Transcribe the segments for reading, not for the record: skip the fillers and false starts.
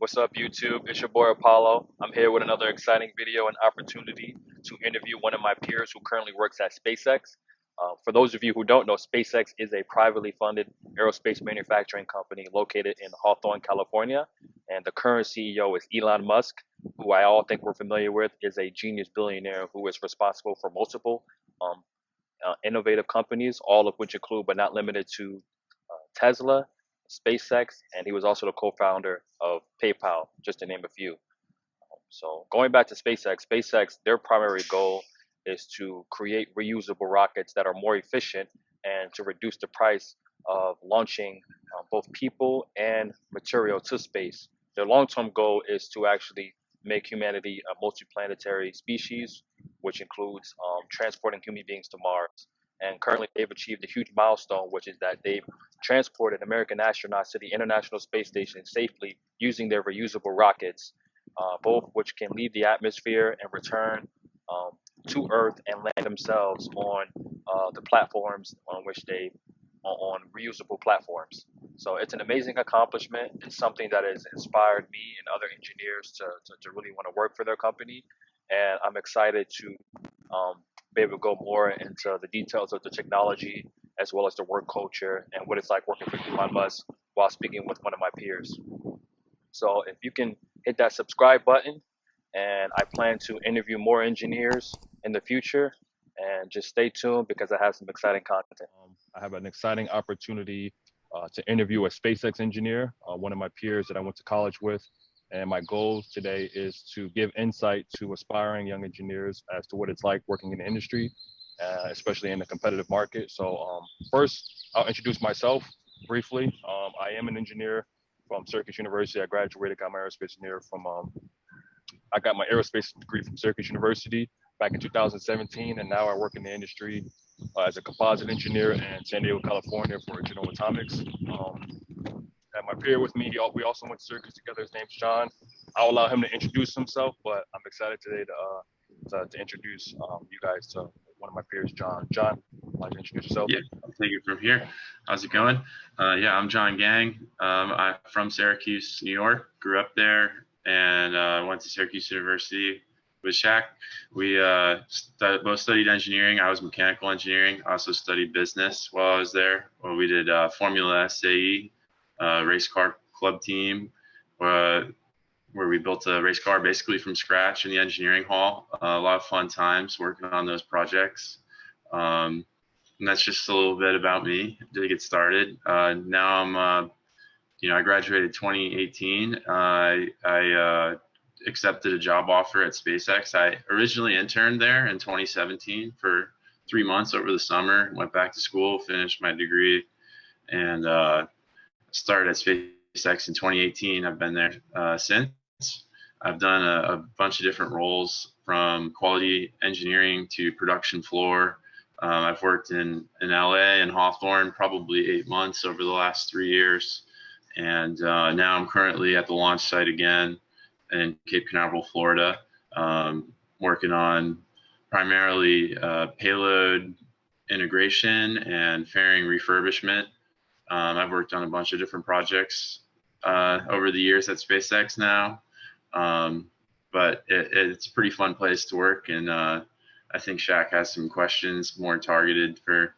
What's up, YouTube? It's your boy Apollo. I'm here with another exciting video and opportunity to interview one of my peers who currently works at SpaceX. For those of you who don't know, SpaceX is a privately funded aerospace manufacturing company located in Hawthorne, California. And the current CEO is Elon Musk, who I all think we're familiar with, is a genius billionaire who is responsible for multiple um, innovative companies, all of which include but not limited to Tesla, SpaceX, and he was also the co-founder of PayPal, just to name a few. So going back to SpaceX, their primary goal is to create reusable rockets that are more efficient and to reduce the price of launching both people and material to space. Their long-term goal is to actually make humanity a multiplanetary species, which includes transporting human beings to Mars. And currently, they've achieved a huge milestone, which is that they've transported American astronauts to the International Space Station safely using their reusable rockets, both which can leave the atmosphere and return um, to Earth and land themselves on the platforms on which they on reusable platforms. So it's an amazing accomplishment. It's something that has inspired me and other engineers to really want to work for their company. And I'm excited to be able to go more into the details of the technology as well as the work culture and what it's like working for Elon Musk while speaking with one of my peers. So if you can hit that subscribe button, and I plan to interview more engineers in the future. And just stay tuned because I have some exciting content. I have an exciting opportunity to interview a SpaceX engineer, one of my peers that I went to college with. And my goal today is to give insight to aspiring young engineers as to what it's like working in the industry, especially in the competitive market. So first, I'll introduce myself briefly. I am an engineer from Syracuse University. I graduated, got my aerospace engineer from I got my aerospace degree from Syracuse University back in 2017, and now I work in the industry as a composite engineer in San Diego, California for General Atomics. And my peer with me, we also went to Syracuse together. His name's John. I'll allow him to introduce himself, but I'm excited today to introduce you guys to one of my peers, John. John, why don't you introduce yourself? Yeah, I'll take it from here. How's it going? Yeah, I'm John Gang. I'm from Syracuse, New York. Grew up there and went to Syracuse University with Shaq. We both studied engineering. I was mechanical engineering. I also studied business while I was there. Well, we did Formula SAE, race car club team, where we built a race car basically from scratch in the engineering hall. A lot of fun times working on those projects. And that's just a little bit about me to get started. Now I'm I graduated 2018. I accepted a job offer at SpaceX. I originally interned there in 2017 for 3 months over the summer, went back to school, finished my degree, and started at SpaceX in 2018. I've been there since. I've done a bunch of different roles from quality engineering to production floor. I've worked in LA and Hawthorne probably 8 months over the last 3 years. And now I'm currently at the launch site again in Cape Canaveral, Florida, working on primarily payload integration and fairing refurbishment. I've worked on a bunch of different projects over the years at SpaceX now, but it's a pretty fun place to work. And I think Shaq has some questions more targeted for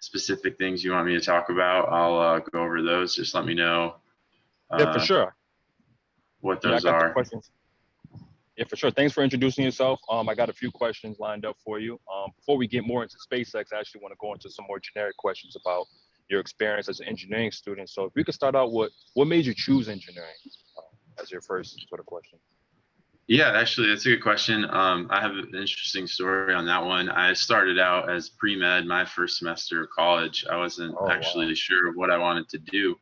specific things you want me to talk about. I'll go over those. Just let me know. Yeah, for sure. What those are. Questions. Yeah, for sure. Thanks for introducing yourself. I got a few questions lined up for you. Before we get more into SpaceX, I actually want to go into some more generic questions about your experience as an engineering student. So if we could start out with what made you choose engineering as your first sort of question? Yeah, actually, that's a good question. I have an interesting story on that one. I started out as pre-med my first semester of college. I wasn't actually sure what I wanted to do,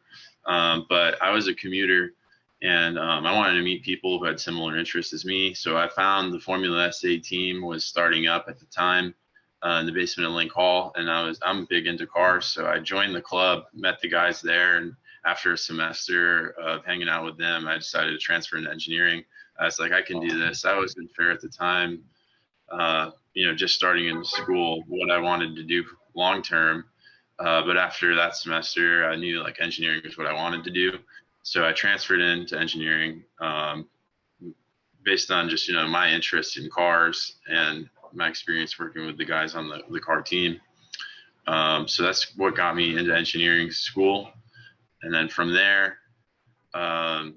but I was a commuter, and I wanted to meet people who had similar interests as me. So I found the Formula SA team was starting up at the time in the basement of Link Hall, and I'm big into cars, so I joined the club, met the guys there, and after a semester of hanging out with them, I decided to transfer into engineering. I was like, I can do this. I wasn't sure at the time, just starting in school, what I wanted to do long term. But after that semester, I knew like engineering was what I wanted to do. So I transferred into engineering based on just, my interest in cars and my experience working with the guys on the car team. So that's what got me into engineering school. And then from there, um,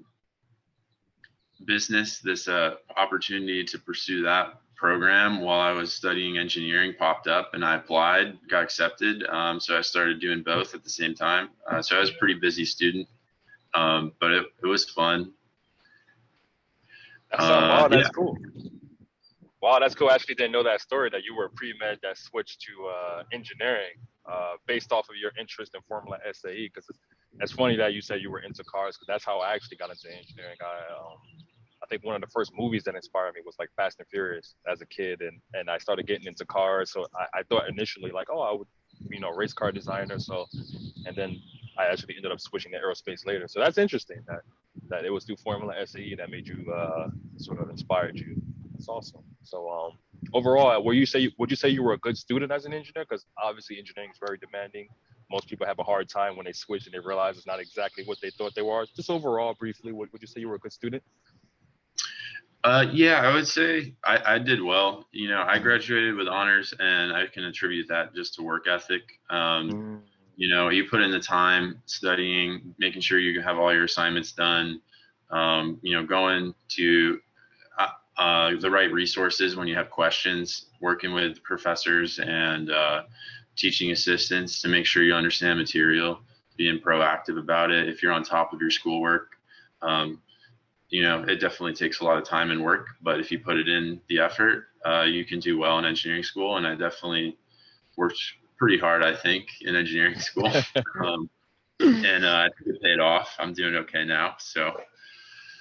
business, this opportunity to pursue that program while I was studying engineering popped up, and I applied, got accepted. So I started doing both at the same time. So I was a pretty busy student, but it was fun. Wow, Yeah. that's cool. Wow, that's cool. I actually didn't know that story that you were pre-med that switched to engineering based off of your interest in Formula SAE. Because it's funny that you said you were into cars, because that's how I actually got into engineering. I think one of the first movies that inspired me was like Fast and Furious as a kid, and I started getting into cars. So I thought initially like, oh, I would, race car designer. So, and then I actually ended up switching to aerospace later. So that's interesting that it was through Formula SAE that made you sort of inspired you. That's awesome. So overall, would you say you were a good student as an engineer? Because obviously engineering is very demanding. Most people have a hard time when they switch and they realize it's not exactly what they thought they were. Just overall, briefly, would you say you were a good student? Yeah, I would say I did well. I graduated with honors, and I can attribute that just to work ethic. Mm. You put in the time studying, making sure you have all your assignments done, going to the right resources when you have questions, working with professors and teaching assistants to make sure you understand material, being proactive about it. If you're on top of your schoolwork, um, it definitely takes a lot of time and work, but if you put it in the effort, you can do well in engineering school. And I definitely worked pretty hard, I think, in engineering school. And I think it paid off. I'm doing okay now. So,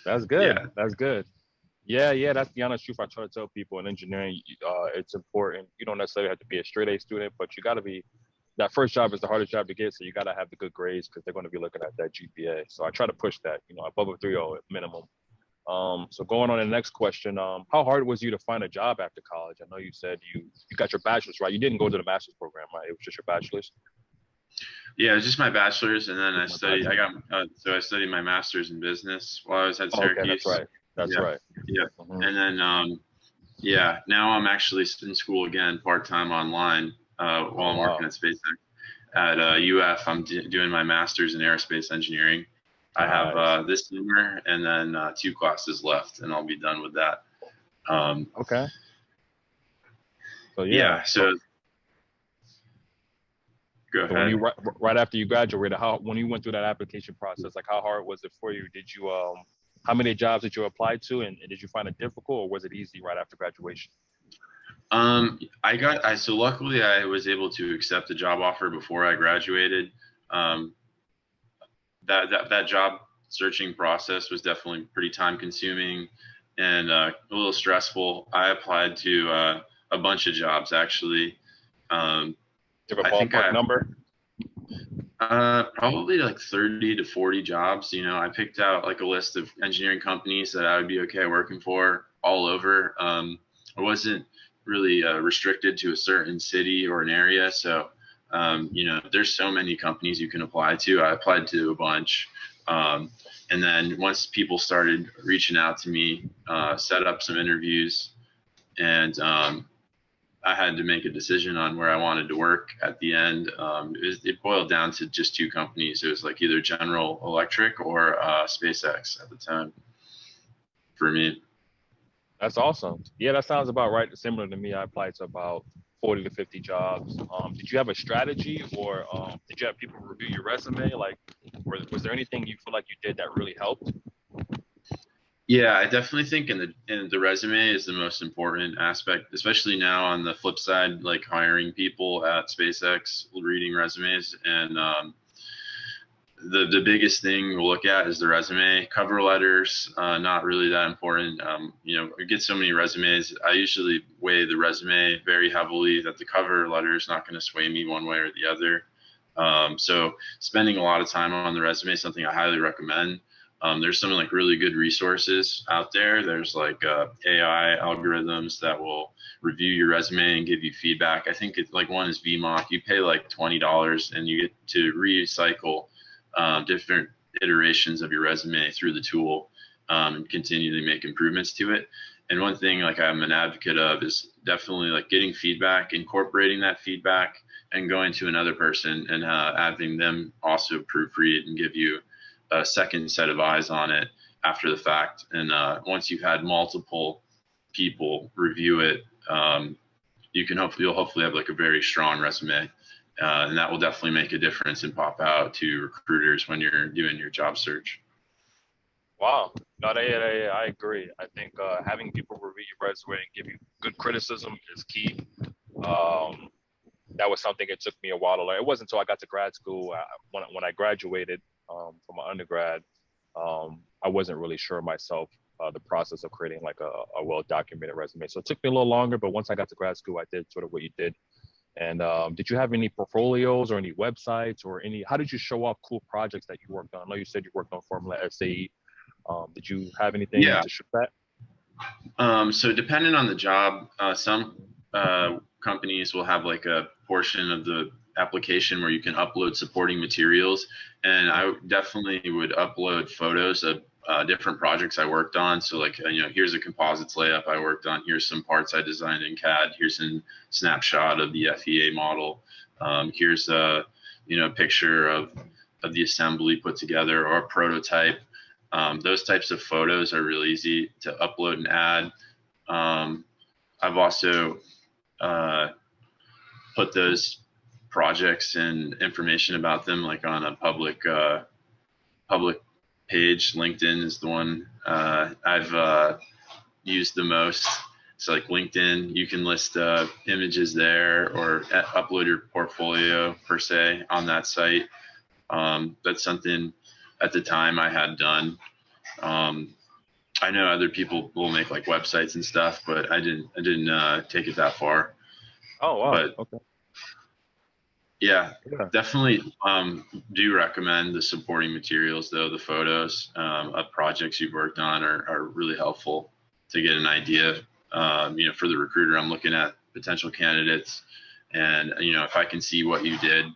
That's good. yeah. That's good. Yeah, yeah, that's the honest truth. I try to tell people in engineering, it's important. You don't necessarily have to be a straight A student, but you got to be. That first job is the hardest job to get, so you got to have the good grades because they're going to be looking at that GPA. So I try to push that, above a 3.0 at minimum. So going on to the next question, how hard was you to find a job after college? I know you said you got your bachelor's, right? You didn't go to the master's program, right? It was just your bachelor's. Yeah, it was just my bachelor's, and then I My studied. bachelor's. I studied my master's in business while I was at Oh, okay, that's Syracuse. right. That's Yeah, right. yeah, Mhm. and then yeah, now I'm actually in school again, part time online, Oh while I'm working wow, at SpaceX. At UF, I'm doing my master's in aerospace engineering. I have nice. this summer and then 2 classes left, and I'll be done with that. Um, Okay. So yeah. yeah, So so go so when you ahead. right after you graduated, how when you went through that application process, like how hard was it for you? Did you how many jobs did you apply to, and did you find it difficult, or was it easy right after graduation? So luckily I was able to accept the job offer before I graduated. Um, that job searching process was definitely pretty time consuming and a little stressful. I applied to a bunch of jobs actually. Um, Do you have I a think ballpark I number? probably like 30 to 40 jobs. I picked out like a list of engineering companies that I would be okay working for all over. I wasn't really restricted to a certain city or an area. So, there's so many companies you can apply to. I applied to a bunch. And then once people started reaching out to me, set up some interviews, and I had to make a decision on where I wanted to work at the end. It boiled down to just two companies. It was like either General Electric or SpaceX at the time for me. That's awesome. Yeah, that sounds about right. Similar to me, I applied to about 40 to 50 jobs. Did you have a strategy, or did you have people review your resume? Like, was there anything you feel like you did that really helped? Yeah, I definitely think in the resume is the most important aspect, especially now on the flip side, like hiring people at SpaceX, reading resumes, and the biggest thing we'll look at is the resume. Cover letters, not really that important. We get so many resumes. I usually weigh the resume very heavily. That the cover letter is not going to sway me one way or the other. So spending a lot of time on the resume is something I highly recommend. There's some like really good resources out there. There's like AI algorithms that will review your resume and give you feedback. I think it's like one is VMock. You pay like $20 and you get to recycle different iterations of your resume through the tool, and continually make improvements to it. And one thing like I'm an advocate of is definitely like getting feedback, incorporating that feedback, and going to another person and having them also proofread and give you a second set of eyes on it after the fact. And once you've had multiple people review it, you'll hopefully have like a very strong resume, and that will definitely make a difference and pop out to recruiters when you're doing your job search. Wow. No, I agree. I think having people review your resume and give you good criticism is key. Um, that was something it took me a while to learn. It wasn't until I got to grad school, when I graduated from my undergrad, I wasn't really sure myself the process of creating like a well-documented resume. So it took me a little longer, but once I got to grad school, I did sort of what you did. And did you have any portfolios or any websites or how did you show off cool projects that you worked on? I know you said you worked on Formula SAE. Did you have anything Yeah. to show that? So depending on the job, some companies will have like a portion of the application where you can upload supporting materials. And I definitely would upload photos of different projects I worked on. So like, here's a composites layup I worked on. Here's some parts I designed in CAD. Here's a snapshot of the FEA model. Here's a, picture of the assembly put together or a prototype. Those types of photos are really easy to upload and add. I've also put those projects and information about them like on a public page. LinkedIn is the one I've used the most. So like LinkedIn, you can list images there or upload your portfolio per se on that site. That's something at the time I had done. I know other people will make like websites and stuff, but I didn't take it that far. Oh, wow. But Okay. yeah, definitely do recommend the supporting materials though. The photos of projects you've worked on are really helpful to get an idea. For the recruiter, I'm looking at potential candidates, and if I can see what you did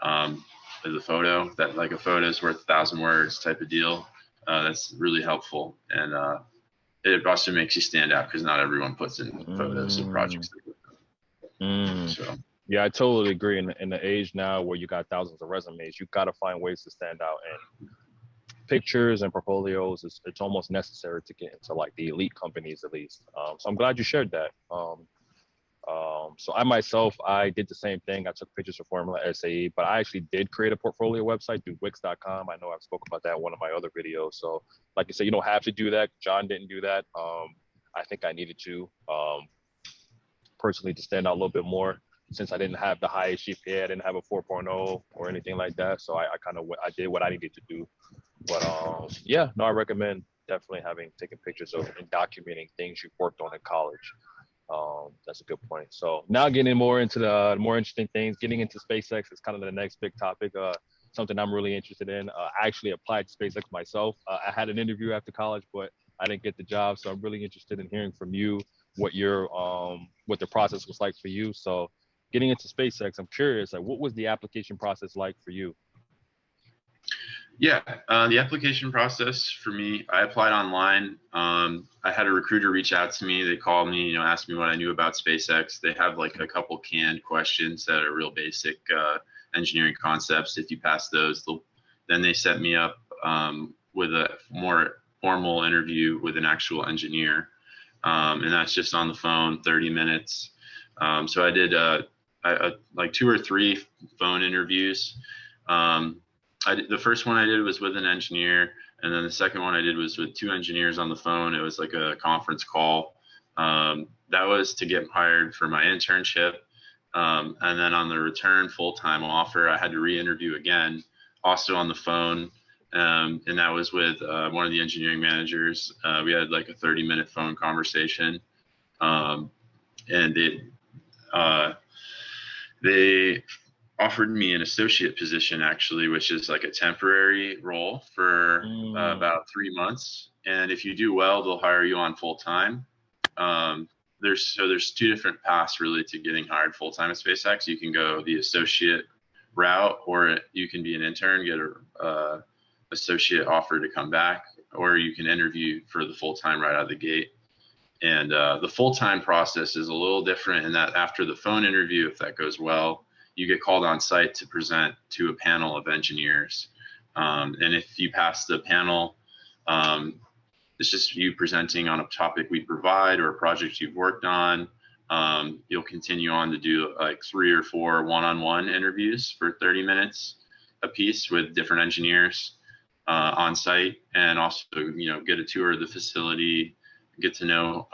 as a photo, that like a photo is worth 1,000 words type of deal. That's really helpful, and it also makes you stand out because not everyone puts in photos of projects. So. Yeah, I totally agree. In the age now where you got thousands of resumes, you got to find ways to stand out. And pictures and portfolios, it's almost necessary to get into like the elite companies at least. So I'm glad you shared that. So I myself, I did the same thing. I took pictures for Formula SAE, but I actually did create a portfolio website through Wix.com. I know I've spoken about that in one of my other videos. So like you said, you don't have to do that. John didn't do that. I think I needed to personally to stand out a little bit more since I didn't have the highest GPA. I didn't have a 4.0 or anything like that. So I did what I needed to do. But yeah, no, I recommend definitely taking pictures of and documenting things you've worked on in college. That's a good point. So now getting more into the more interesting things, getting into SpaceX is kind of the next big topic. Something I'm really interested in. I actually applied to SpaceX myself. I had an interview after college, but I didn't get the job. So I'm really interested in hearing from you what the process was like for you. So getting into SpaceX, I'm curious, like what was the application process like for you? Yeah, the application process for me, I applied online. I had a recruiter reach out to me. They called me, asked me what I knew about SpaceX. They have like a couple canned questions that are real basic engineering concepts. If you pass those, then they set me up with a more formal interview with an actual engineer. And that's just on the phone, 30 minutes. So I did like 2 or 3 phone interviews. The first one I did was with an engineer, and then the second one I did was with 2 engineers on the phone. It was like a conference call. That was to get hired for my internship. And then on the return full-time offer, I had to re-interview again, also on the phone. And that was with one of the engineering managers. We had like a 30-minute phone conversation. And they offered me an associate position actually, which is like a temporary role for about 3 months. And if you do well, they'll hire you on full time. There's 2 different paths really to getting hired full time at SpaceX. You can go the associate route, or you can be an intern, get associate offer to come back, or you can interview for the full-time right out of the gate. And the full-time process is a little different in that after the phone interview, if that goes well, you get called on site to present to a panel of engineers. And if you pass the panel, it's just you presenting on a topic we provide or a project you've worked on. You'll continue on to do like 3 or 4 one-on-one interviews for 30 minutes a piece with different engineers on site, and also, you know, get a tour of the facility, get to know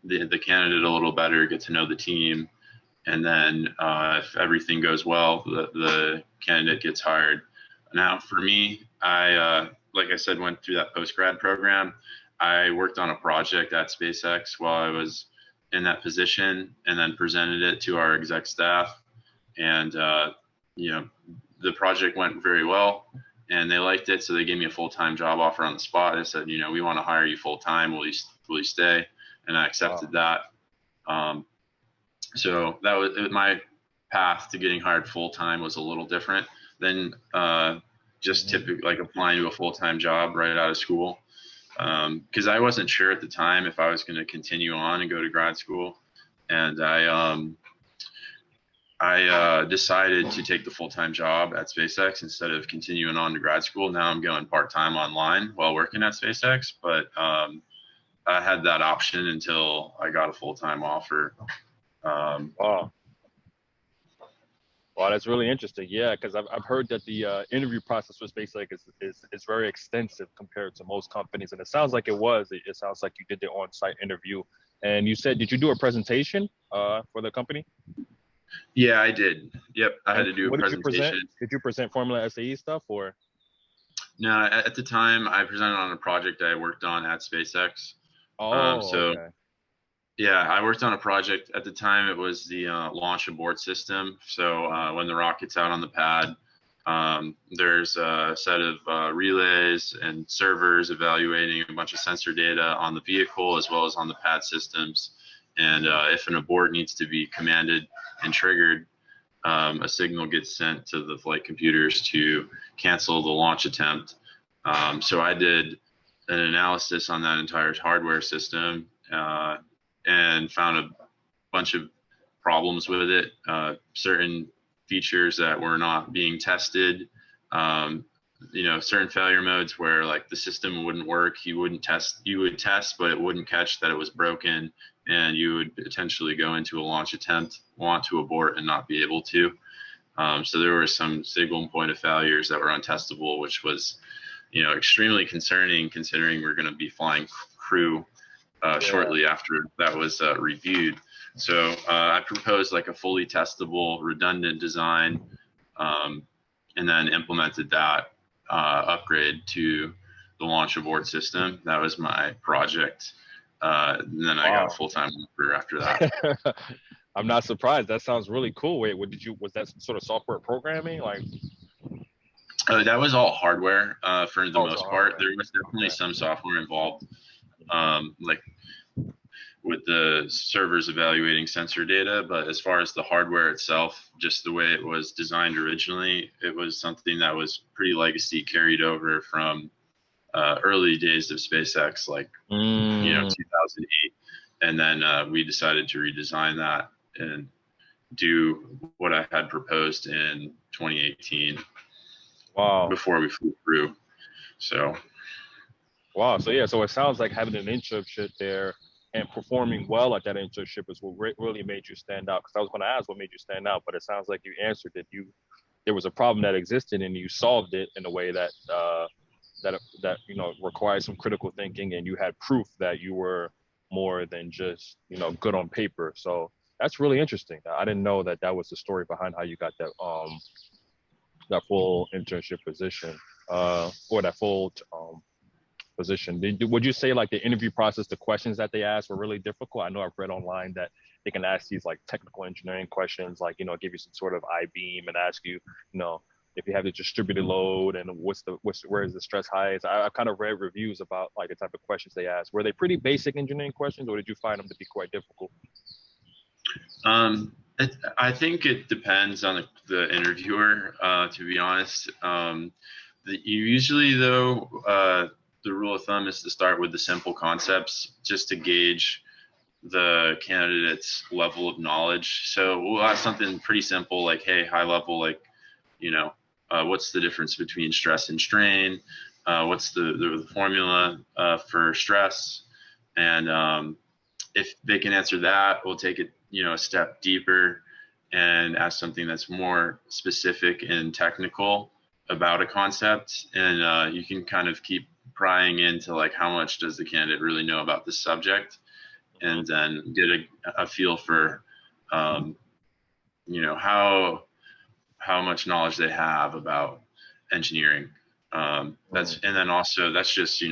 the candidate a little better, get to know the team, and then if everything goes well, the candidate gets hired. Now, for me, I like I said, went through that post-grad program. I worked on a project at SpaceX while I was in that position, and then presented it to our exec staff. And you know, the project went very well, and they liked it, so they gave me a full-time job offer on the spot. They said, you know, we want to hire you full-time. Will you stay? And I accepted that. So that was my path to getting hired full-time was a little different than just typically like applying to a full-time job right out of school. Because I wasn't sure at the time if I was going to continue on and go to grad school. And I decided to take the full-time job at SpaceX instead of continuing on to grad school. Now I'm going part-time online while working at SpaceX, but I had that option until I got a full-time offer. Wow. Wow, that's really interesting. Yeah, because I've heard that the interview process with SpaceX is very extensive compared to most companies, and it sounds like it was. It sounds like you did the on-site interview, and you said, did you do a presentation for the company? Yeah, I did. Yep, I had to do a What did you presentation. present? Did you present Formula SAE stuff or? No, at the time I presented on a project I worked on at SpaceX. Oh, So okay. yeah, I worked on a project at the time. It was the launch abort system. So when the rocket's out on the pad, there's a set of relays and servers evaluating a bunch of sensor data on the vehicle as well as on the pad systems. And if an abort needs to be commanded and triggered, a signal gets sent to the flight computers to cancel the launch attempt. So I did an analysis on that entire hardware system and found a bunch of problems with it, certain features that were not being tested, you know, certain failure modes where like the system wouldn't work, you would test, but it wouldn't catch that it was broken, and you would potentially go into a launch attempt, want to abort and not be able to. So there were some signal point of failures that were untestable, which was, you know, extremely concerning considering we're going to be flying crew shortly after that was reviewed. So I proposed like a fully testable, redundant design, and then implemented that upgrade to the launch abort system. That was my project. And then I got a full-time worker after that. I'm not surprised. That sounds really cool. Wait, was that sort of software programming? Like, that was all hardware for the most part. Hardware. There was definitely some software involved, like with the servers evaluating sensor data. But as far as the hardware itself, just the way it was designed originally, it was something that was pretty legacy, carried over from early days of SpaceX, like you know, 2008. And then we decided to redesign that and do what I had proposed in 2018. Wow. Before we flew through. So. Wow. So yeah. So it sounds like having an internship there and performing well at that internship is what really made you stand out. Because I was going to ask what made you stand out, but it sounds like you answered it. There was a problem that existed and you solved it in a way that that you know required some critical thinking, and you had proof that you were more than just, you know, good on paper. So that's really interesting. I didn't know that was the story behind how you got that full internship position, or that full position. Would you say like the interview process, the questions that they asked were really difficult? I know I've read online that they can ask these like technical engineering questions, like, you know, give you some sort of I-beam and ask you, you know, if you have the distributed load and where is the stress highest. I've kind of read reviews about like the type of questions they asked. Were they pretty basic engineering questions, or did you find them to be quite difficult? I think it depends on the interviewer, to be honest. Usually, though, the rule of thumb is to start with the simple concepts just to gauge the candidate's level of knowledge. So we'll have something pretty simple like, hey, high level, like, you know, what's the difference between stress and strain? What's the formula for stress? And if they can answer that, we'll take it, a step deeper and ask something that's more specific and technical about a concept. And you can kind of keep prying into like how much does the candidate really know about the subject, and then get a feel for, how much knowledge they have about engineering. And then also that's just,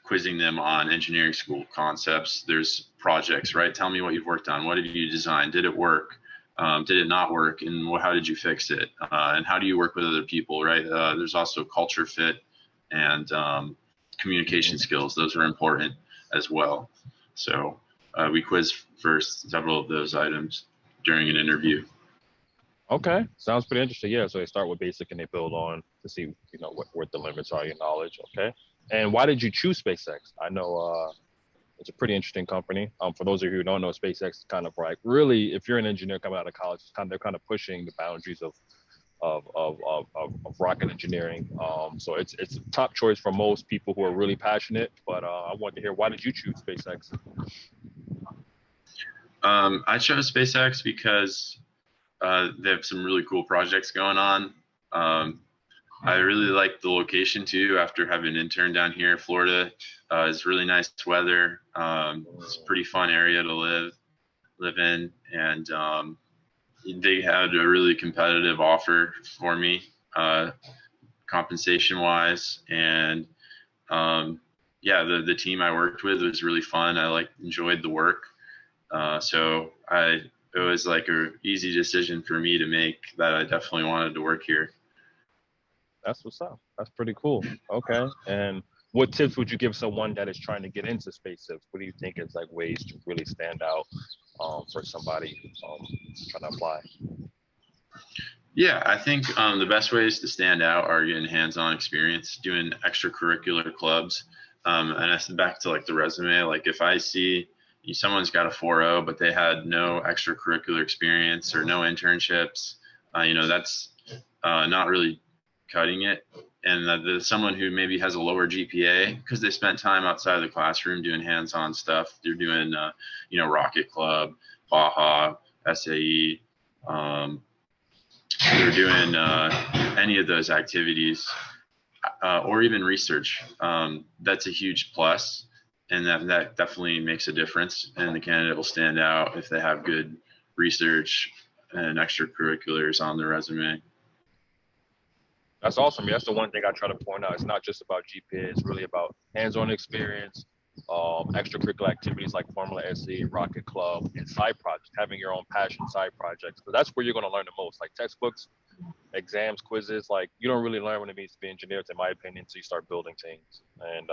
quizzing them on engineering school concepts. There's projects, right? Tell me what you've worked on. What did you design? Did it work? Did it not work? And how did you fix it? And how do you work with other people, right? There's also culture fit and communication skills. Those are important as well. So we quiz for several of those items during an interview. Okay, sounds pretty interesting. Yeah, so they start with basic and they build on to see, what the limits are, your knowledge. Okay, and why did you choose SpaceX? I know it's a pretty interesting company. For those of you who don't know, SpaceX is kind of like really, if you're an engineer coming out of college, they're kind of pushing the boundaries of rocket engineering. So it's a top choice for most people who are really passionate. But I want to hear, why did you choose SpaceX? I chose SpaceX because they have some really cool projects going on. I really like the location too. After having an intern down here, Florida is really nice weather. It's a pretty fun area to live in, and they had a really competitive offer for me, compensation wise, and yeah, the team I worked with was really fun. I enjoyed the work, so it was like a easy decision for me to make that I definitely wanted to work here. That's what's up. That's pretty cool. Okay. And what tips would you give someone that is trying to get into SpaceX? What do you think is like ways to really stand out for somebody trying to apply? Yeah, I think the best ways to stand out are getting hands-on experience, doing extracurricular clubs. And that's back to like the resume. Like if I see someone's got a 4.0, but they had no extracurricular experience or no internships, that's not really cutting it. And there's someone who maybe has a lower GPA because they spent time outside of the classroom doing hands-on stuff. They're doing, Rocket Club, Baja, SAE. They're doing any of those activities or even research. That's a huge plus, and that definitely makes a difference. And the candidate will stand out if they have good research and extracurriculars on their resume. That's awesome. That's the one thing I try to point out. It's not just about GPA. It's really about hands-on experience, extracurricular activities like Formula SE, Rocket Club, and side projects, having your own passion side projects. But that's where you're going to learn the most. Like textbooks, exams, quizzes, like you don't really learn when it means to be engineers, in my opinion, until you start building things. And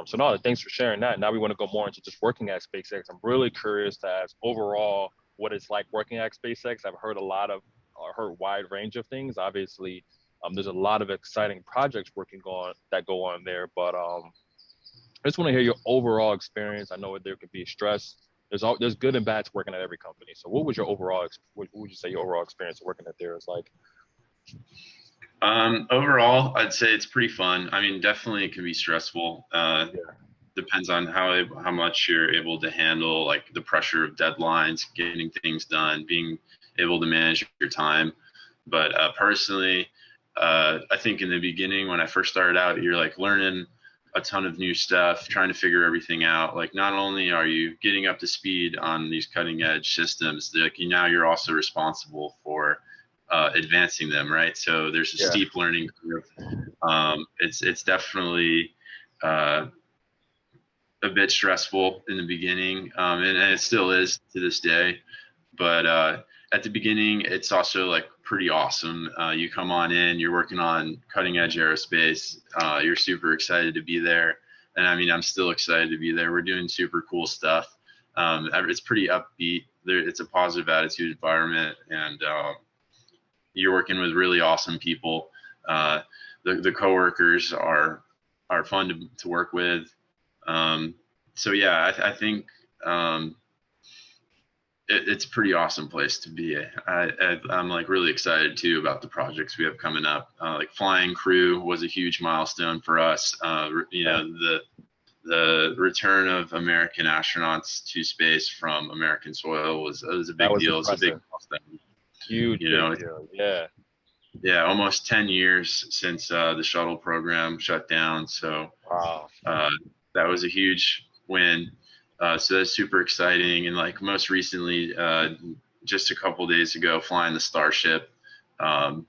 so no, thanks for sharing that. Now we want to go more into just working at SpaceX. I'm really curious to ask overall what it's like working at SpaceX. I've heard heard wide range of things. Obviously, there's a lot of exciting projects that go on there, but I just want to hear your overall experience. I know there could be stress. There's good and bad to working at every company. So what would you say your overall experience working at there is like? Overall, I'd say it's pretty fun. I mean, definitely it can be stressful. Depends on how much you're able to handle, like the pressure of deadlines, getting things done, being able to manage your time. But personally, I think in the beginning when I first started out, you're like learning a ton of new stuff, trying to figure everything out. Like not only are you getting up to speed on these cutting edge systems, like now you're also responsible for advancing them, right? So there's a steep learning curve. It's definitely a bit stressful in the beginning, and it still is to this day. But at the beginning, it's also like pretty awesome. You come on in, you're working on cutting edge aerospace. You're super excited to be there. And I mean, I'm still excited to be there. We're doing super cool stuff. It's pretty upbeat. It's a positive attitude environment, and you're working with really awesome people. The coworkers are fun to work with. So yeah, I think it's a pretty awesome place to be. I'm like really excited too about the projects we have coming up. Like flying crew was a huge milestone for us. You know, the return of American astronauts to space from American soil was a That big was deal. It's a big impressive. milestone. Huge, You big know, deal. Yeah. yeah, almost 10 years since the shuttle program shut down. So Wow. uh, that was a huge win. So that's super exciting. And like most recently, just a couple days ago, flying the Starship um,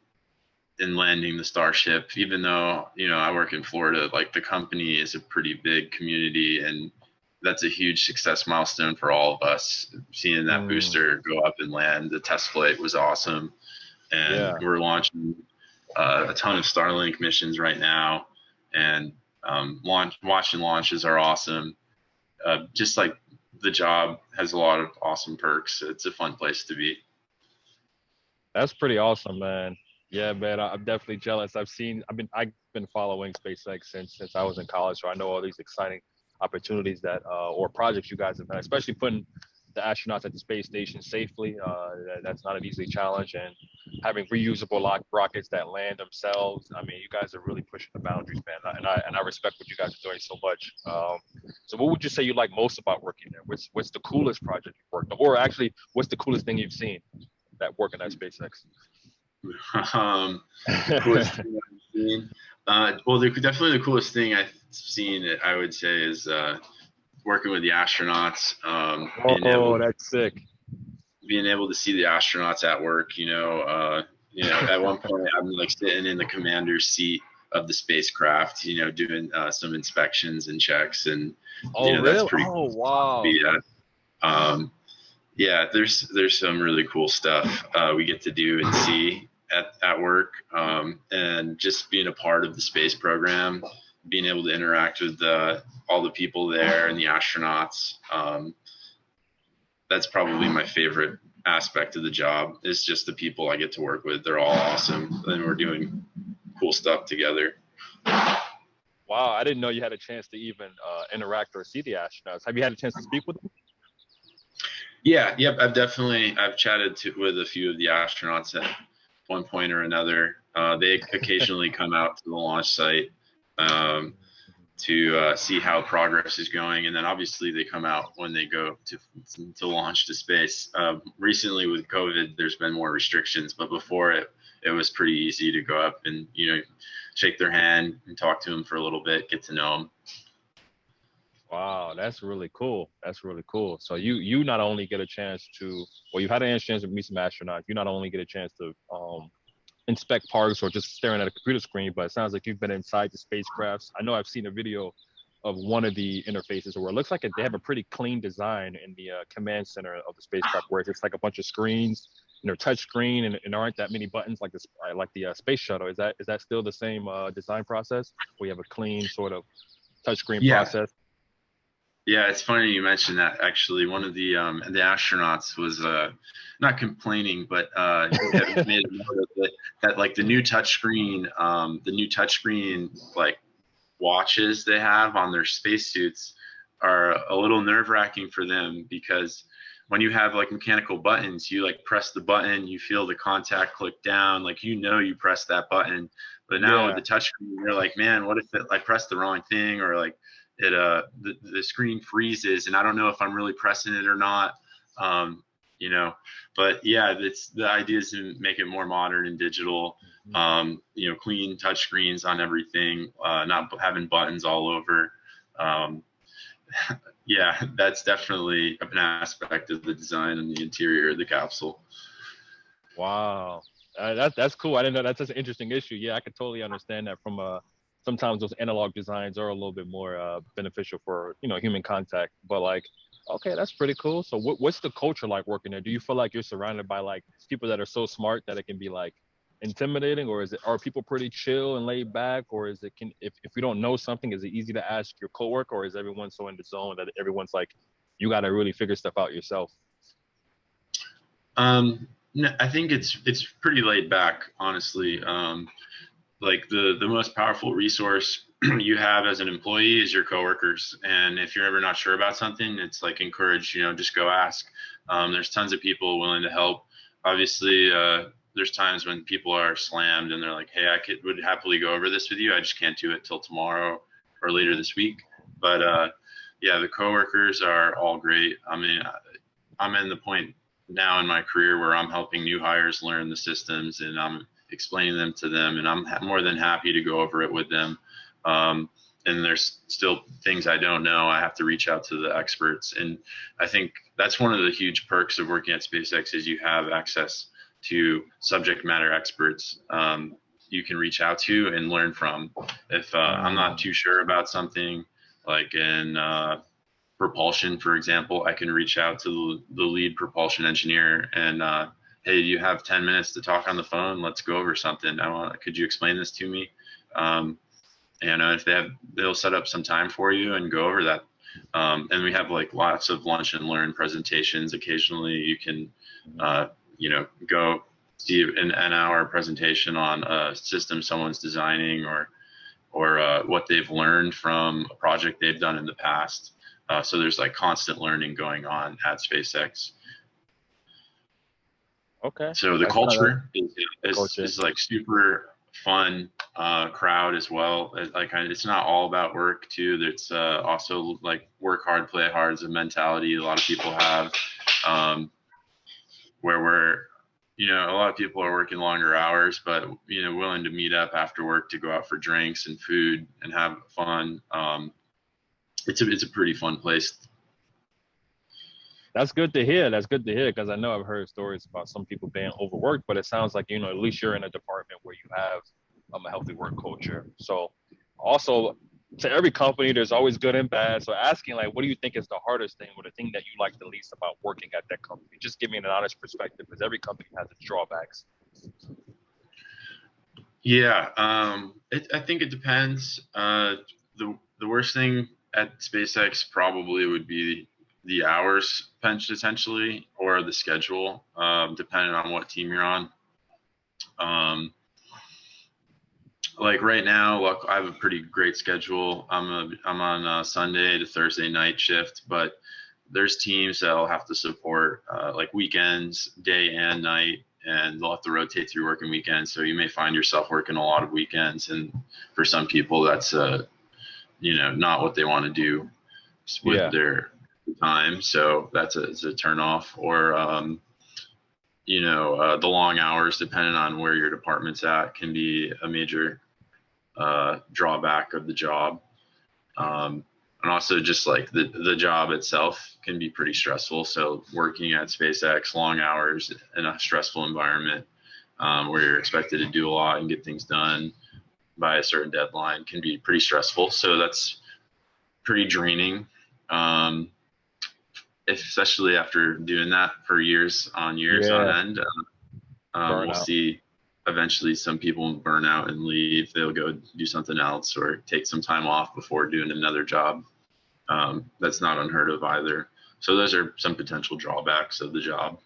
and landing the Starship. Even though I work in Florida, like the company is a pretty big community, and that's a huge success milestone for all of us. Seeing that Mm, booster go up and land, the test flight was awesome, and yeah. we're launching a ton of Starlink missions right now, and watching launches are awesome. Just like the job has a lot of awesome perks. It's a fun place to be. That's pretty awesome, man. Yeah, man. I'm definitely jealous. I've been following SpaceX since I was in college, so I know all these exciting opportunities that or projects you guys have had, especially putting the astronauts at the space station safely. That's not an easy challenge, and having reusable rockets that land themselves. I mean, you guys are really pushing the boundaries, man. And I respect what you guys are doing so much. So, what would you say you like most about working there? What's the coolest project you've worked on, or actually, what's the coolest thing you've seen that working at SpaceX? The coolest thing I've seen. Well, definitely the coolest thing I've seen, I would say, is working with the astronauts, Oh, that's sick. being able to see the astronauts at work. At one point I'm like sitting in the commander's seat of the spacecraft, doing some inspections and checks, and Oh, that's really? pretty Oh, cool spot to wow. be at. Yeah, there's some really cool stuff we get to do and see at work, and just being a part of the space program, being able to interact with all the people there and the astronauts. That's probably my favorite aspect of the job, is just the people I get to work with. They're all awesome, and we're doing cool stuff together. Wow, I didn't know you had a chance to even interact or see the astronauts. Have you had a chance to speak with them? Yeah, yep. I've chatted with a few of the astronauts at one point or another. They occasionally come out to the launch site to see how progress is going, and then obviously they come out when they go to launch to space. Recently with COVID, there's been more restrictions, but before it was pretty easy to go up and shake their hand and talk to them for a little bit, get to know them. Wow, that's really cool. That's really cool. So you not only get a chance to, well, you had a chance to meet some astronauts. You not only get a chance to inspect parts or just staring at a computer screen, but it sounds like you've been inside the spacecrafts. I know I've seen a video of one of the interfaces where it looks like they have a pretty clean design in the command center of the spacecraft, where it's just like a bunch of screens, touch screen, and aren't that many buttons like this, like the space shuttle. Is that still the same design process? We have a clean sort of touch screen Yeah, process. yeah, it's funny you mentioned that. Actually, one of the astronauts was not complaining, but had made a note of it, that like the new touchscreen like watches they have on their spacesuits are a little nerve-wracking for them, because when you have like mechanical buttons, you like press the button, you feel the contact click down, like you press that button. But now with Yeah. the touchscreen, you're like, man, what if I press the wrong thing, or like the screen freezes and I don't know if I'm really pressing it or not. Um, you know, but yeah, the idea is to make it more modern and digital. Clean touch screens on everything, not having buttons all over. Um, yeah, that's definitely an aspect of the design and the interior of the capsule. Wow, that's cool. I didn't know that's such an interesting issue. Yeah, I could totally understand that from sometimes those analog designs are a little bit more beneficial for human contact. But like, okay, that's pretty cool. So what's the culture like working there? Do you feel like you're surrounded by like people that are so smart that it can be like intimidating, or are people pretty chill and laid back, or is it if you don't know something, is it easy to ask your coworker, or is everyone so in the zone that everyone's like you got to really figure stuff out yourself? No, I think it's pretty laid back, honestly. like the most powerful resource you have as an employee is your coworkers. And if you're ever not sure about something, it's like encourage, just go ask. There's tons of people willing to help. Obviously, there's times when people are slammed and they're like, hey, would happily go over this with you. I just can't do it till tomorrow or later this week. But yeah, the coworkers are all great. I mean, I'm in the point now in my career where I'm helping new hires learn the systems, and I'm explaining them to them, and I'm more than happy to go over it with them. And there's still things I don't know. I have to reach out to the experts. And I think that's one of the huge perks of working at SpaceX is you have access to subject matter experts you can reach out to and learn from. If I'm not too sure about something, like in propulsion, for example, I can reach out to the lead propulsion engineer and, hey, you have 10 minutes to talk on the phone. Let's go over something. Could you explain this to me? And if they'll set up some time for you and go over that. And we have like lots of lunch and learn presentations. Occasionally you can, go see an hour presentation on a system someone's designing or what they've learned from a project they've done in the past. So there's like constant learning going on at SpaceX. Okay. So the culture is like super fun crowd as well. It's not all about work too. It's also like work hard, play hard is a mentality a lot of people have, where a lot of people are working longer hours, but willing to meet up after work to go out for drinks and food and have fun. It's a pretty fun place. That's good to hear. That's good to hear, because I know I've heard stories about some people being overworked, but it sounds like, at least you're in a department where you have a healthy work culture. So also, to every company, there's always good and bad. So asking, like, what do you think is the hardest thing or the thing that you like the least about working at that company? Just give me an honest perspective, because every company has its drawbacks. Yeah, I think it depends. The worst thing at SpaceX probably would be the hours potentially, or the schedule, depending on what team you're on. Like right now, look, I have a pretty great schedule. I'm on a Sunday to Thursday night shift, but there's teams that'll have to support like weekends, day and night, and they'll have to rotate through working weekends. So you may find yourself working a lot of weekends, and for some people, that's not what they want to do with their time. So it's a turnoff. Or the long hours, depending on where your department's at, can be a major drawback of the job. And also just like the job itself can be pretty stressful. So working at SpaceX, long hours in a stressful environment where you're expected to do a lot and get things done by a certain deadline can be pretty stressful. So that's pretty draining, especially after doing that for years on end. We'll see eventually some people burn out and leave. They'll go do something else or take some time off before doing another job. That's not unheard of either. So those are some potential drawbacks of the job.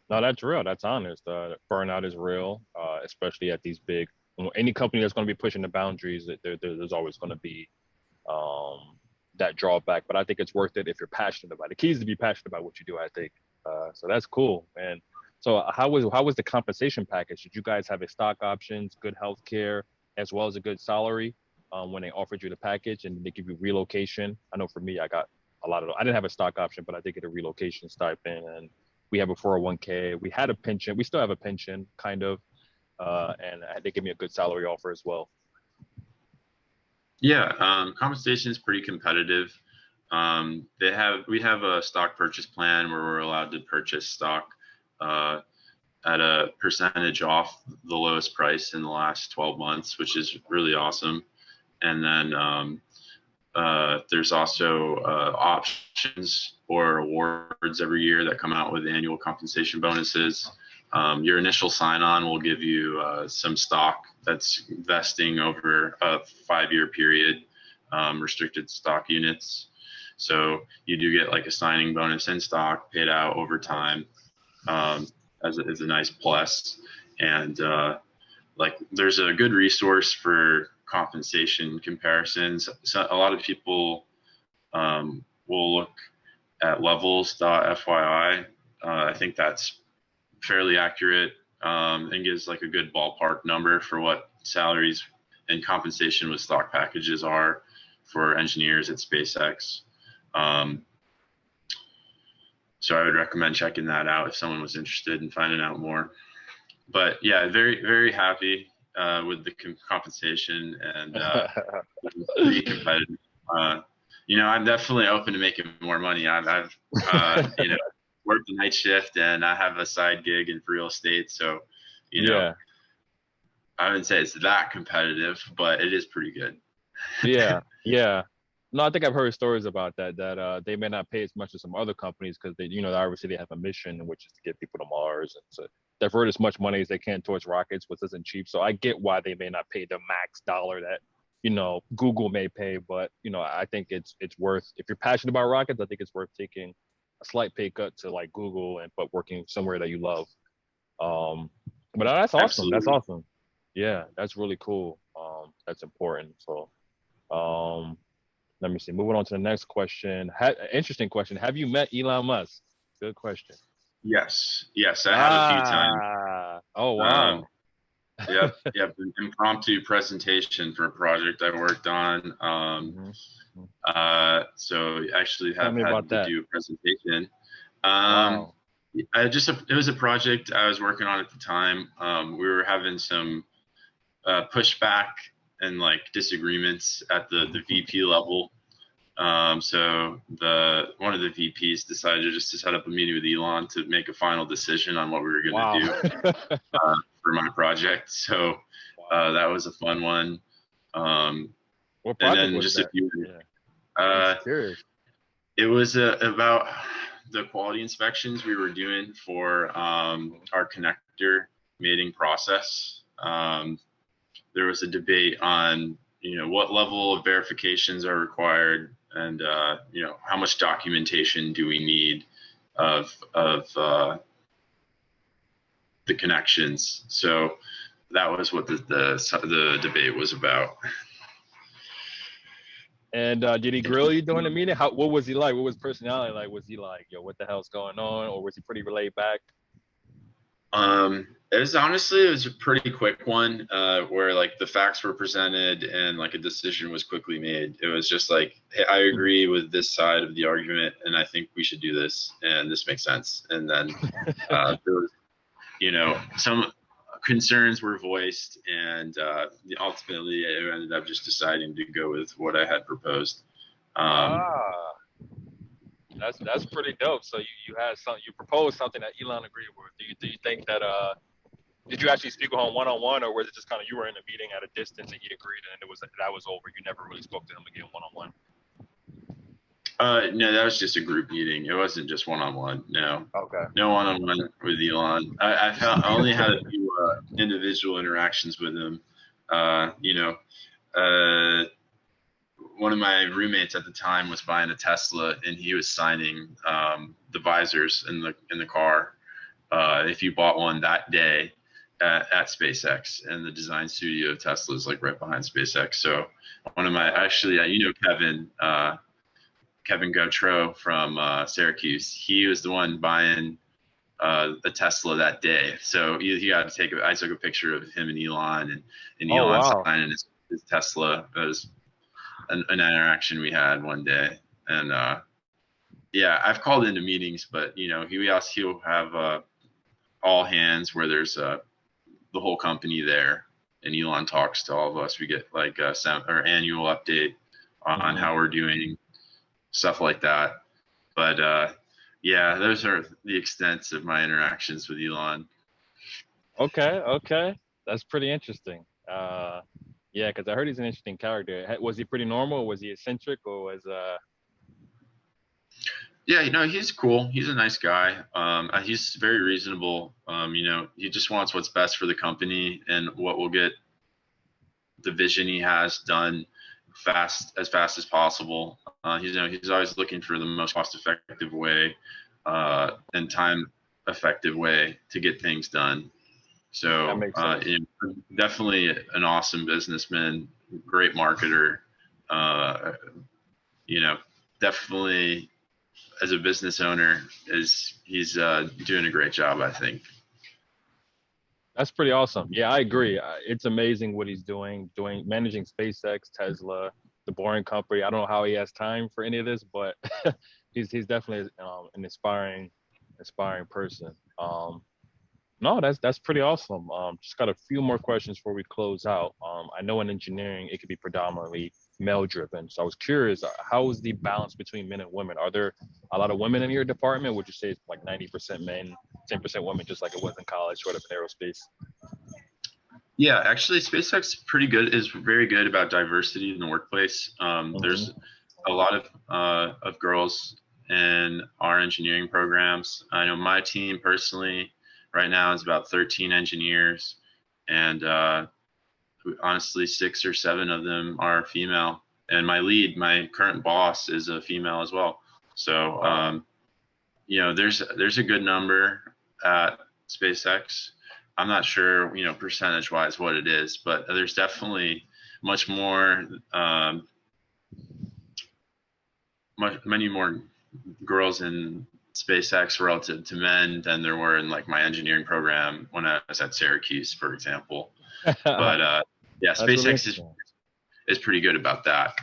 No, that's real. That's honest. Burnout is real, especially at these big, any company that's going to be pushing the boundaries, there's always going to be that drawback. But I think it's worth it if you're passionate about it. The key is to be passionate about what you do, I think. So that's cool. And so how was the compensation package? Did you guys have a stock options, good health care, as well as a good salary when they offered you the package, and they give you relocation? I know for me, I got a lot of, I didn't have a stock option, but I did get a relocation stipend, and we have a 401k. We had a pension. We still have a pension, kind of. And they give me a good salary offer as well. Yeah, compensation is pretty competitive. We have a stock purchase plan where we're allowed to purchase stock at a percentage off the lowest price in the last 12 months, which is really awesome. And then there's also options or awards every year that come out with annual compensation bonuses. Your initial sign-on will give you some stock that's vesting over a 5-year period, restricted stock units. So you do get like a signing bonus in stock paid out over time as a nice plus. And like there's a good resource for compensation comparisons. So a lot of people will look at levels.fyi. I think that's fairly accurate and gives like a good ballpark number for what salaries and compensation with stock packages are for engineers at SpaceX. So I would recommend checking that out if someone was interested in finding out more. But yeah, very, very happy with the compensation and pretty competitive. I'm definitely open to making more money. I've worked the night shift and I have a side gig in real estate. So, Yeah. I wouldn't say it's that competitive, but it is pretty good. Yeah. Yeah. No, I think I've heard stories about that, they may not pay as much as some other companies because obviously they have a mission, which is to get people to Mars and to divert as much money as they can towards rockets, which isn't cheap. So I get why they may not pay the max dollar that, Google may pay. But, I think it's worth, if you're passionate about rockets, I think it's worth taking a slight pay cut to like Google but working somewhere that you love. But that's awesome. Absolutely. That's awesome. Yeah, that's really cool. That's important. So, let me see. Moving on to the next question. Interesting question. Have you met Elon Musk? Good question. Yes, I have a few times. Oh wow. Yep. An impromptu presentation for a project I worked on. So I actually have had to do a presentation. Wow. It was a project I was working on at the time. We were having some pushback and like disagreements at the VP level. So one of the VPs decided just to set up a meeting with Elon to make a final decision on what we were going to do for my project. So that was a fun one. What project was just that? a few. Yeah. It was about the quality inspections we were doing for our connector mating process. There was a debate on what level of verifications are required and how much documentation do we need of the connections. So that was what the debate was about. And did he grill you during the meeting? What was he like? What was his personality like? Was he like, yo, what the hell's going on? Or was he pretty laid back? It was a pretty quick one, where like the facts were presented and like a decision was quickly made. It was just like, hey, I agree with this side of the argument and I think we should do this and this makes sense. And then there was, some concerns were voiced and ultimately I ended up just deciding to go with what I had proposed. That's pretty dope. So you proposed something that Elon agreed with. Do you think that did you actually speak with him one-on-one, or was it just kind of you were in a meeting at a distance and he agreed and that was over? You never really spoke to him again one-on-one. No, that was just a group meeting. It wasn't just one-on-one. No. Okay. No one-on-one with Elon. I only had a few individual interactions with him. One of my roommates at the time was buying a Tesla, and he was signing the visors in the car if you bought one that day at SpaceX, and the design studio of Tesla is like right behind SpaceX. So one of my Kevin Gautreaux from Syracuse, he was the one buying the Tesla that day. So he got to I took a picture of him and Elon, and Elon signing his Tesla. It was an interaction we had one day. And I've called into meetings, but he'll have all hands where there's the whole company there, and Elon talks to all of us. We get like our annual update on how we're doing, stuff like that. But those are the extents of my interactions with Elon. Okay, that's pretty interesting. Yeah, because I heard he's an interesting character. Was he pretty normal? Was he eccentric, or was Yeah, he's cool. He's a nice guy. He's very reasonable. He just wants what's best for the company and what will get the vision he has done as fast as possible. He's always looking for the most cost-effective way and time-effective way to get things done. That So makes sense. definitely an awesome businessman, great marketer. Uh, you know, definitely as a business owner, is he's doing a great job, I think. That's pretty awesome. Yeah, I agree. It's amazing what he's doing managing SpaceX, Tesla, the Boring Company. I don't know how he has time for any of this, but he's definitely an inspiring person. No, that's pretty awesome. Just got a few more questions before we close out. I know in engineering it could be predominantly male driven, so I was curious, how is the balance between men and women? Are there a lot of women in your department? Would you say it's like 90% men, 10% women, just like it was in college, sort of in aerospace? Yeah, actually, SpaceX is very good about diversity in the workplace. There's Hmm. a lot of girls in our engineering programs. I know my team personally right now is about 13 engineers, and honestly, 6 or 7 of them are female. And my current boss, is a female as well. So Wow. there's a good number at SpaceX. I'm not sure, percentage wise what it is, but there's definitely much more, many more girls in SpaceX relative to men than there were in like my engineering program when I was at Syracuse, for example. But yeah, That's really SpaceX interesting. is pretty good about that.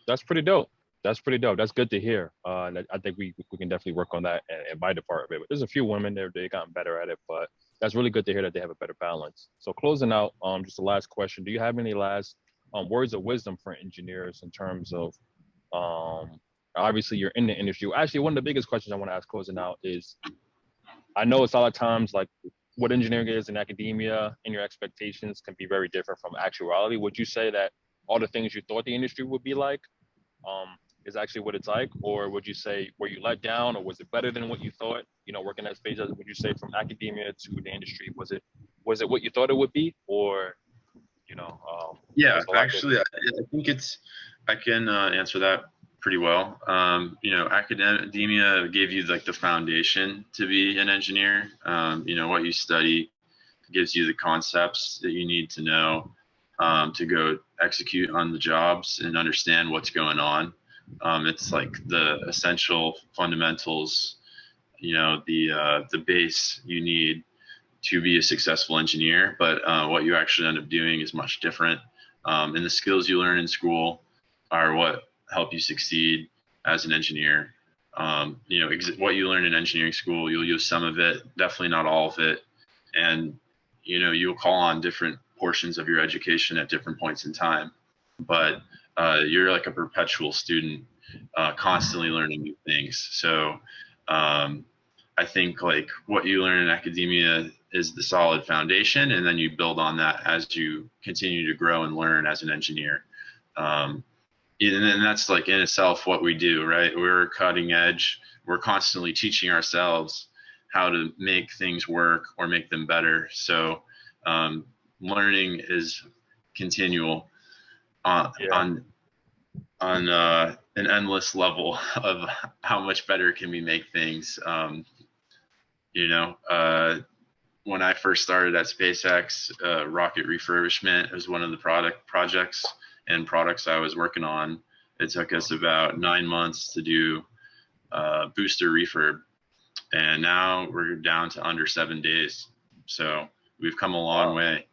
That's pretty dope. That's pretty dope. That's good to hear. I think we can definitely work on that in my department. But there's a few women there, they gotten better at it, but that's really good to hear that they have a better balance. So closing out, just the last question. Do you have any last words of wisdom for engineers in terms of um obviously you're in the industry. Actually, one of the biggest questions I want to ask closing out is, I know it's a lot of times like what engineering is in academia and your expectations can be very different from actuality. Would you say that all the things you thought the industry would be like um, is actually what it's like? Or would you say, were you let down, or was it better than what you thought? Working at SpaceX, would you say from academia to the industry, was it what you thought it would be, or Yeah, was a lot actually, different? I think I can answer that pretty well. Academia gave you like the foundation to be an engineer. What you study gives you the concepts that you need to know to go execute on the jobs and understand what's going on. It's like the essential fundamentals, the base you need to be a successful engineer. But what you actually end up doing is much different. And the skills you learn in school are what help you succeed as an engineer. What you learn in engineering school, you'll use some of it, definitely not all of it. And, you'll call on different portions of your education at different points in time. But you're like a perpetual student, constantly learning new things. So I think like what you learn in academia is the solid foundation, and then you build on that as you continue to grow and learn as an engineer. Um, and that's like in itself what we do, right? We're cutting edge. We're constantly teaching ourselves how to make things work or make them better. So learning is continual Yeah, on an endless level of how much better can we make things. You know, when I first started at SpaceX, rocket refurbishment was one of the projects and products I was working on. It took us about 9 months to do booster refurb, and now we're down to under 7 days. So we've come a long wow, way,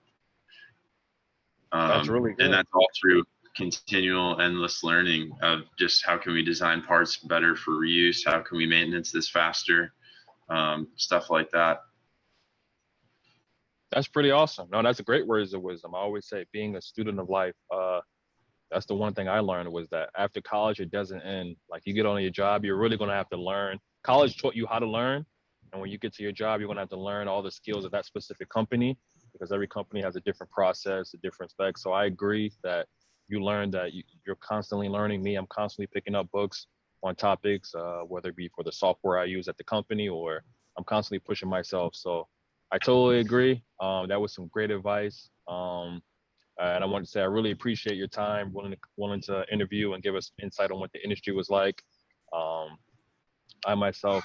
that's really and good. that's all through continual, endless learning of just how can we design parts better for reuse, how can we maintenance this faster, stuff like that. That's pretty awesome. No, that's a great words of wisdom. I always say being a student of life, that's the one thing I learned was that after college, it doesn't end. Like you get on your job, you're really going to have to learn. College taught you how to learn. And when you get to your job, you're going to have to learn all the skills of that specific company because every company has a different process, a different spec. So I agree that you learn that you're constantly learning. Me, I'm constantly picking up books on topics, whether it be for the software I use at the company or I'm constantly pushing myself. So I totally agree. That was some great advice. And I want to say I really appreciate your time, willing to interview and give us insight on what the industry was like. Um, I myself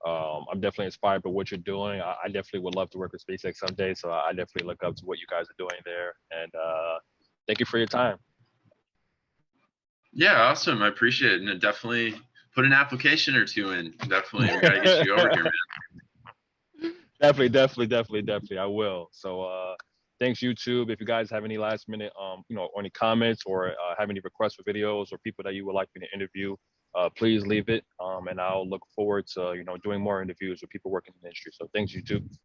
I'm definitely inspired by what you're doing. I definitely would love to work with SpaceX someday. So I definitely look up to what you guys are doing there. And thank you for your time. Yeah, awesome. I appreciate it. And definitely put an application or two in. Definitely. We got to get you over here, man. Definitely. I will. So thanks YouTube. If you guys have any last minute or any comments or have any requests for videos or people that you would like me to interview, please leave it. And I'll look forward to doing more interviews with people working in the industry. So thanks YouTube.